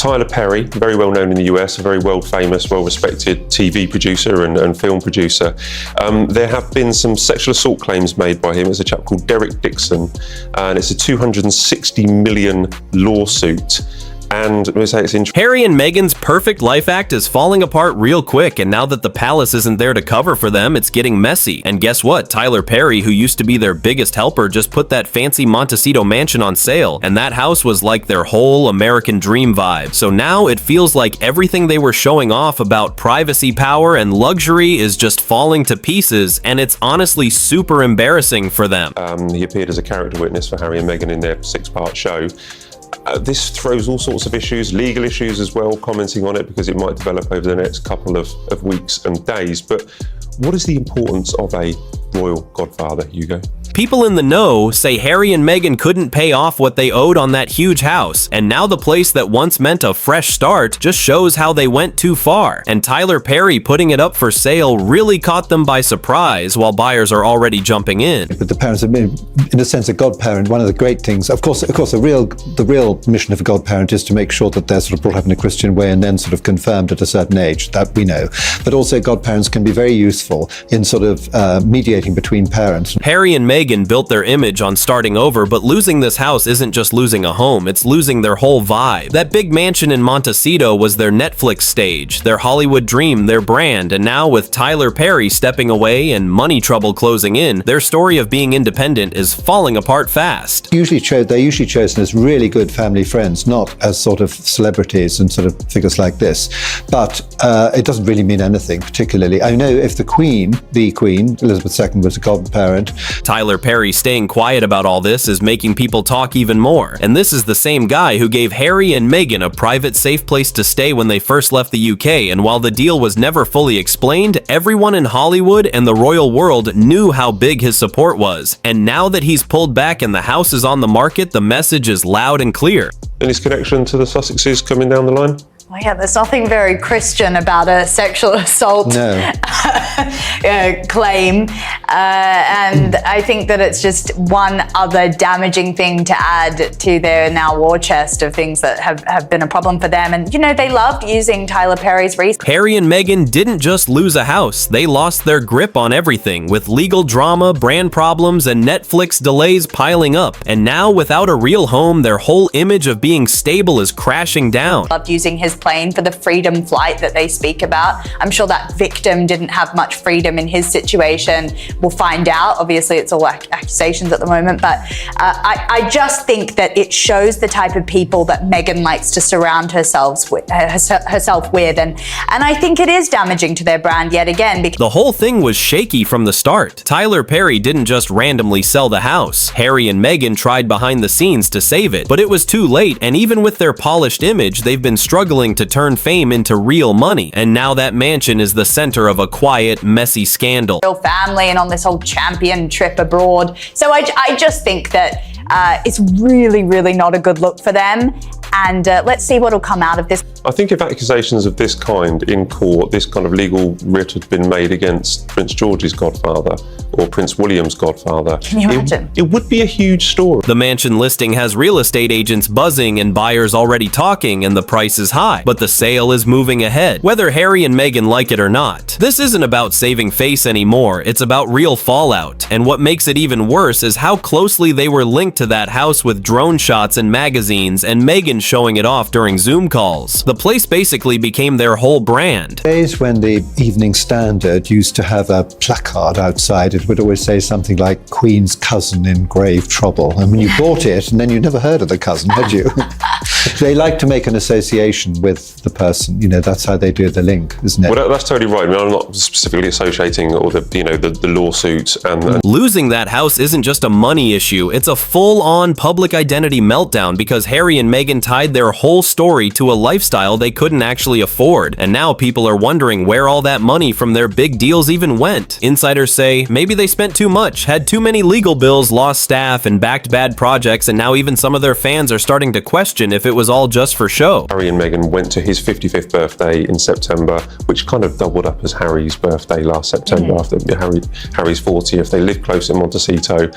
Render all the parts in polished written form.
Tyler Perry, very well known in the US, a very world famous, well respected TV producer and film producer. There have been some sexual assault claims made by him. It's a chap called Derek Dixon, and it's a $260 million lawsuit. And let me say it's interesting. Harry and Meghan's perfect life act is falling apart real quick, and now that the palace isn't there to cover for them, it's getting messy. And guess what? Tyler Perry, who used to be their biggest helper, just put that fancy Montecito Mansion on sale, and that house was like their whole American dream vibe. So now it feels like everything they were showing off about privacy, power, and luxury is just falling to pieces, and it's honestly super embarrassing for them. He appeared as a character witness for Harry and Meghan in their 6-part show. This throws all sorts of issues, legal issues as well, commenting on it because it might develop over the next couple of weeks and days. But what is the importance of a royal godfather, Hugo? People in the know say Harry and Meghan couldn't pay off what they owed on that huge house, and now the place that once meant a fresh start just shows how they went too far. And Tyler Perry putting it up for sale really caught them by surprise while buyers are already jumping in. But the parents have been, in a sense, a godparent. One of the great things, of course, the real mission of a godparent is to make sure that they're sort of brought up in a Christian way and then sort of confirmed at a certain age, that we know. But also godparents can be very useful in sort of mediating between parents. Harry and Meghan built their image on starting over, but losing this house isn't just losing a home, it's losing their whole vibe. That big mansion in Montecito was their Netflix stage, their Hollywood dream, their brand, and now with Tyler Perry stepping away and money trouble closing in, their story of being independent is falling apart fast. They're usually chosen as really good family friends, not as sort of celebrities and sort of figures like this. But it doesn't really mean anything particularly. I know if the Queen, Elizabeth II, was a godparent. Tyler Perry staying quiet about all this is making people talk even more. And this is the same guy who gave Harry and Meghan a private, safe place to stay when they first left the UK, and while the deal was never fully explained, everyone in Hollywood and the royal world knew how big his support was. And now that he's pulled back and the house is on the market, the message is loud and clear. And his connection to the Sussexes coming down the line? Well, yeah, there's nothing very Christian about a sexual assault claim. And I think that it's just one other damaging thing to add to their now war chest of things that have been a problem for them. And, you know, they loved using Tyler Perry's research. Harry and Meghan didn't just lose a house, they lost their grip on everything, with legal drama, brand problems, and Netflix delays piling up. And now, without a real home, their whole image of being stable is crashing down. Loved using his plane for the freedom flight that they speak about. I'm sure that victim didn't have much freedom in his situation. We'll find out. Obviously, it's all accusations at the moment, but I just think that it shows the type of people that Meghan likes to surround herself with, and I think it is damaging to their brand yet again. Because the whole thing was shaky from the start. Tyler Perry didn't just randomly sell the house. Harry and Meghan tried behind the scenes to save it, but it was too late, and even with their polished image, they've been struggling to turn fame into real money, and now that mansion is the center of a quiet, messy scandal. Real family and on this whole champion trip abroad. So I just think that it's really, really not a good look for them. And let's see what will come out of this. I think if accusations of this kind in court, this kind of legal writ had been made against Prince George's godfather or Prince William's godfather, can you imagine? It would be a huge story. The mansion listing has real estate agents buzzing and buyers already talking, and the price is high, but the sale is moving ahead, whether Harry and Meghan like it or not. This isn't about saving face anymore, it's about real fallout. And what makes it even worse is how closely they were linked to that house with drone shots and magazines, and Meghan showing it off during Zoom calls. The place basically became their whole brand. Days when the Evening Standard used to have a placard outside, it would always say something like Queen's cousin in grave trouble. I mean, you bought it and then you never heard of the cousin, had you? They like to make an association with the person, you know, that's how they do the link, isn't it? Well, that's totally right. I mean, I'm not specifically associating all the lawsuits and losing that house isn't just a money issue, it's a full-on public identity meltdown because Harry and Meghan tied their whole story to a lifestyle lifestyle they couldn't actually afford, and now people are wondering where all that money from their big deals even went. Insiders say maybe they spent too much, had too many legal bills, lost staff, and backed bad projects, and now even some of their fans are starting to question if it was all just for show. Harry and Meghan went to his 55th birthday in September, which kind of doubled up as Harry's birthday last September after Harry's 40th. They live close in Montecito,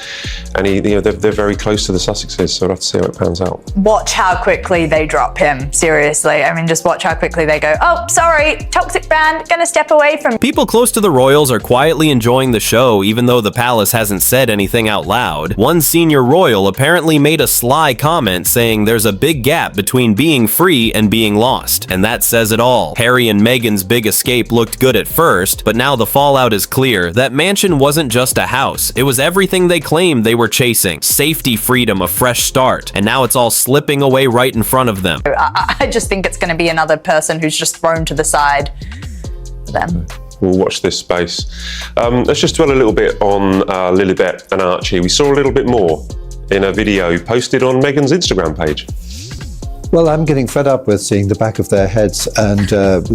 and they're very close to the Sussexes, so we'll have to see how it pans out. Watch how quickly they drop him, seriously. I mean, just watch how quickly they go, oh, sorry, toxic brand, gonna step away from. People close to the royals are quietly enjoying the show, even though the palace hasn't said anything out loud. One senior royal apparently made a sly comment saying there's a big gap between being free and being lost, and that says it all. Harry and Meghan's big escape looked good at first, but now the fallout is clear. That mansion wasn't just a house, it was everything they claimed they were chasing. Safety, freedom, a fresh start, and now it's all slipping away right in front of them. I just think it's going to be another person who's just thrown to the side for them. We'll watch this space. Let's just dwell a little bit on Lilibet and Archie. We saw a little bit more in a video posted on Meghan's Instagram page. Well, I'm getting fed up with seeing the back of their heads and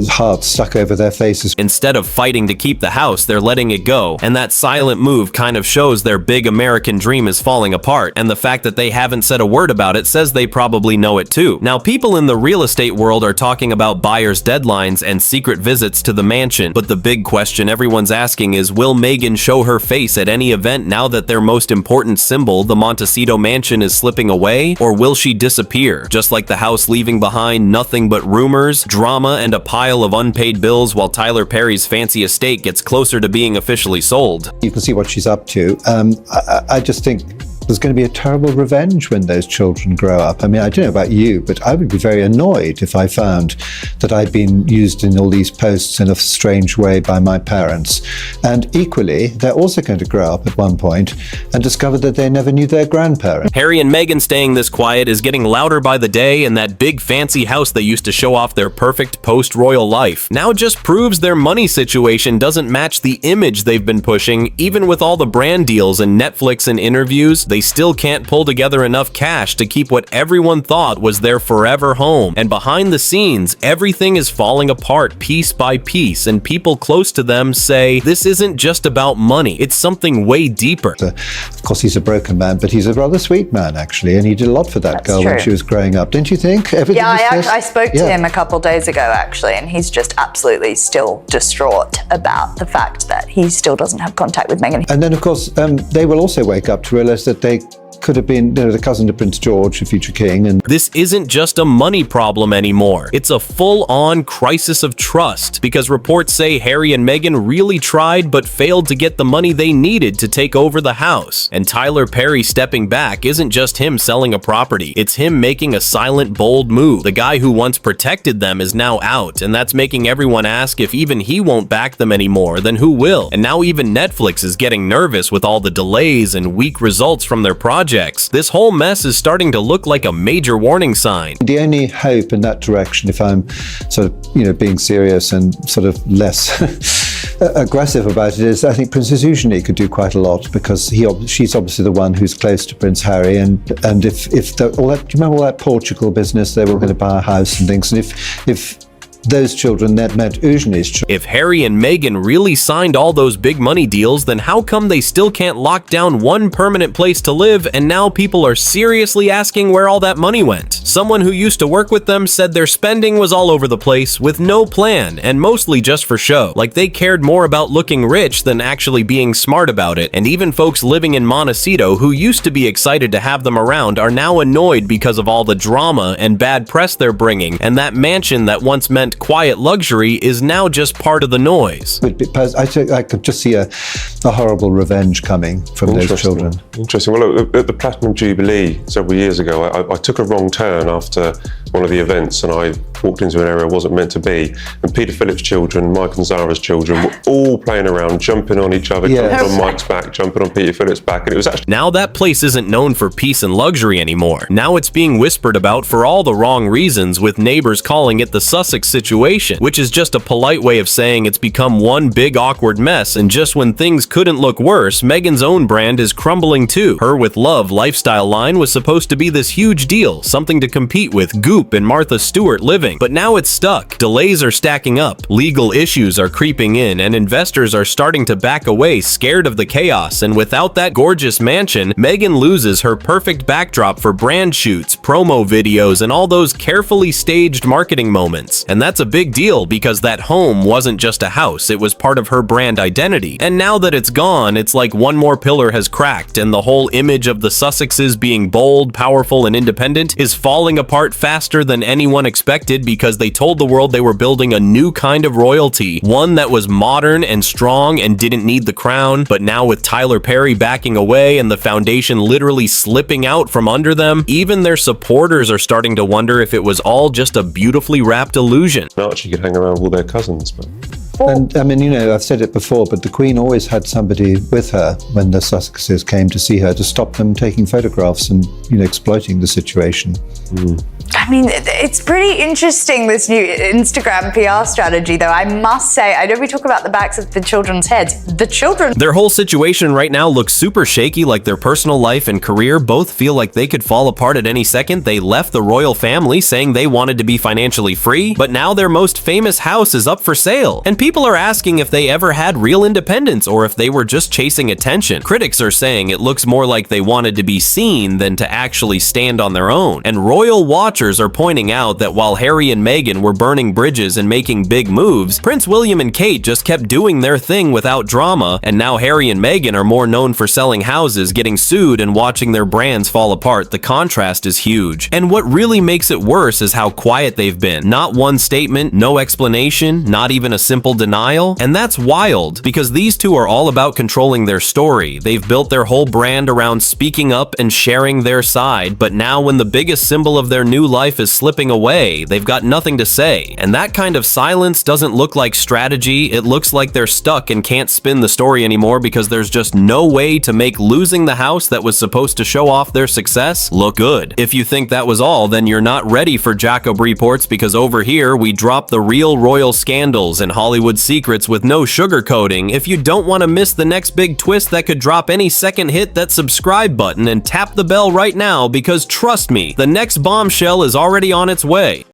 hearts stuck over their faces. Instead of fighting to keep the house, they're letting it go, and that silent move kind of shows their big American dream is falling apart, and the fact that they haven't said a word about it says they probably know it too. Now, people in the real estate world are talking about buyers' deadlines and secret visits to the mansion, but the big question everyone's asking is, will Meghan show her face at any event now that their most important symbol, the Montecito Mansion, is slipping away, or will she disappear, just like the house leaving behind nothing but rumors, drama, and a pile of unpaid bills while Tyler Perry's fancy estate gets closer to being officially sold? You can see what she's up to. I just think there's going to be a terrible revenge when those children grow up. I mean, I don't know about you, but I would be very annoyed if I found that I'd been used in all these posts in a strange way by my parents. And equally, they're also going to grow up at one point and discover that they never knew their grandparents. Harry and Meghan staying this quiet is getting louder by the day, and that big fancy house they used to show off their perfect post-royal life now just proves their money situation doesn't match the image they've been pushing. Even with all the brand deals and Netflix and interviews, they still can't pull together enough cash to keep what everyone thought was their forever home. And behind the scenes, everything is falling apart piece by piece, and people close to them say this isn't just about money, it's something way deeper. Of course, he's a broken man, but he's a rather sweet man, actually, and he did a lot for that girl when she was growing up. Don't you think? Everything I spoke to him a couple days ago, actually, and he's just absolutely still distraught about the fact that he still doesn't have contact with Meghan. And then, of course, they will also wake up to realize that they could have been the cousin to Prince George, the future king. And this isn't just a money problem anymore. It's a full-on crisis of trust, because reports say Harry and Meghan really tried but failed to get the money they needed to take over the house. And Tyler Perry stepping back isn't just him selling a property. It's him making a silent, bold move. The guy who once protected them is now out, and that's making everyone ask if even he won't back them anymore, then who will? And now even Netflix is getting nervous with all the delays and weak results from their projects. This whole mess is starting to look like a major warning sign. The only hope in that direction, if I'm sort of, being serious and sort of less aggressive about it, is I think Princess Eugenie could do quite a lot, because she's obviously the one who's close to Prince Harry, and if do you remember all that Portugal business? They were going to buy a house and things, and if those children that met Eugenie's children. If Harry and Meghan really signed all those big money deals, then how come they still can't lock down one permanent place to live, and now people are seriously asking where all that money went? Someone who used to work with them said their spending was all over the place with no plan and mostly just for show, like they cared more about looking rich than actually being smart about it. And even folks living in Montecito who used to be excited to have them around are now annoyed because of all the drama and bad press they're bringing, and that mansion that once meant quiet luxury is now just part of the noise. I could just see a horrible revenge coming from those children. Interesting. Well, look, at the Platinum Jubilee several years ago, I took a wrong turn after one of the events, and I walked into an area I wasn't meant to be. And Peter Phillips' children, Mike and Zara's children, were all playing around, jumping on each other, jumping on Mike's back, jumping on Peter Phillips' back, and it was actually... Now that place isn't known for peace and luxury anymore. Now it's being whispered about for all the wrong reasons, with neighbors calling it the Sussex situation, which is just a polite way of saying it's become one big awkward mess, and just when things couldn't look worse, Meghan's own brand is crumbling too. Her With Love lifestyle line was supposed to be this huge deal, something to compete with Goop scoop in Martha Stewart living, but now it's stuck. Delays are stacking up, legal issues are creeping in, and investors are starting to back away, scared of the chaos. And without that gorgeous mansion, Meghan loses her perfect backdrop for brand shoots, promo videos, and all those carefully staged marketing moments. And that's a big deal because that home wasn't just a house, it was part of her brand identity. And now that it's gone, it's like one more pillar has cracked, and the whole image of the Sussexes being bold, powerful, and independent is falling apart faster than anyone expected because they told the world they were building a new kind of royalty, one that was modern and strong and didn't need the crown. But now with Tyler Perry backing away and the foundation literally slipping out from under them, even their supporters are starting to wonder if it was all just a beautifully wrapped illusion. Archie could hang around with all their cousins, but... And I mean, I've said it before, but the Queen always had somebody with her when the Sussexes came to see her to stop them taking photographs and, exploiting the situation. I mean, it's pretty interesting, this new Instagram PR strategy, though. I must say, I know we talk about the backs of the children's heads. The children... Their whole situation right now looks super shaky, like their personal life and career both feel like they could fall apart at any second. They left the royal family saying they wanted to be financially free, but now their most famous house is up for sale. And people are asking if they ever had real independence or if they were just chasing attention. Critics are saying it looks more like they wanted to be seen than to actually stand on their own. And royal watchers are pointing out that while Harry and Meghan were burning bridges and making big moves, Prince William and Kate just kept doing their thing without drama, and now Harry and Meghan are more known for selling houses, getting sued, and watching their brands fall apart. The contrast is huge. And what really makes it worse is how quiet they've been. Not one statement, no explanation, not even a simple denial. And that's wild, because these two are all about controlling their story. They've built their whole brand around speaking up and sharing their side, but now when the biggest symbol of their new life is slipping away, they've got nothing to say. And that kind of silence doesn't look like strategy, it looks like they're stuck and can't spin the story anymore because there's just no way to make losing the house that was supposed to show off their success look good. If you think that was all, then you're not ready for Jacob Reports, because over here we drop the real royal scandals and Hollywood secrets with no sugarcoating. If you don't want to miss the next big twist that could drop any second, hit that subscribe button and tap the bell right now, because trust me, the next bombshell is already on its way.